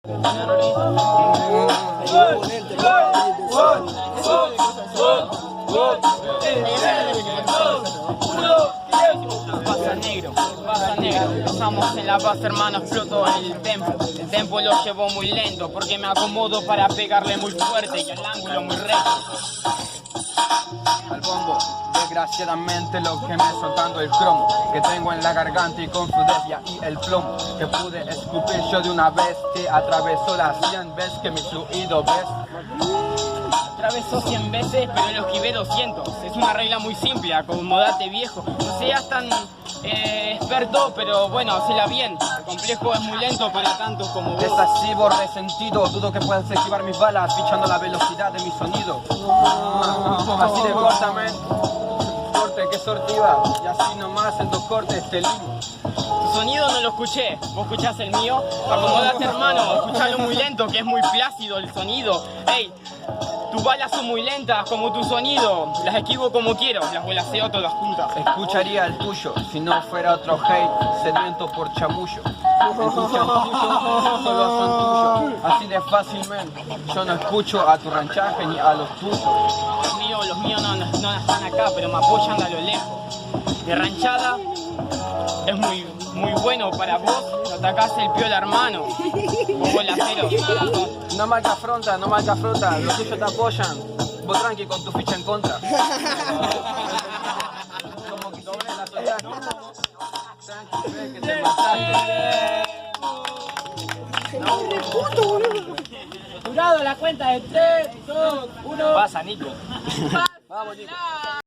Pasa negro, empezamos en la base, hermano, exploto en el tempo. El tempo lo llevo muy lento porque me acomodo para pegarle muy fuerte y al ángulo muy recto. Al bombo, desgraciadamente lo que me soltando el cromo que tengo en la garganta y con su desvia y el plomo que pude escupir yo de una vez que atravesó las 100 veces que mi fluido ves. Atravesó 100 veces, pero lo esquivé 200. Es una regla muy simple, acomodate viejo. No seas tan experto, pero bueno, hacela bien. El complejo es muy lento para tantos como vos. Es así, resentido, dudo que puedas esquivar mis balas fichando la velocidad de mi sonido. Así de cortame, corte que sortiva, y así nomás en 2 cortes te limo. Tu sonido no lo escuché, vos escuchás el mío. Acomodate, hermano, escuchalo muy lento, que es muy plácido el sonido. Ey, tus balas son muy lentas como tu sonido. Las esquivo como quiero, las volaseo todas juntas. Escucharía el tuyo si no fuera otro hate sediento por chamullo. Escuchan tuyo, solo son tuyos. Así de fácilmente. Yo no escucho a tu ranchaje ni a los tuyos. Los míos no están acá, pero me apoyan a lo lejos. De ranchada es muy bueno para vos. No atacás el piola, hermano. Vos volacero. No marca afronta, los tuyos te apoyan. Vos tranqui con tu ficha en contra. Como que sobre la sociedad. Tranqui, ve que te mataste. Jurado, la cuenta de 3, 2, 1. Pasa, Nico. Vamos, Nico.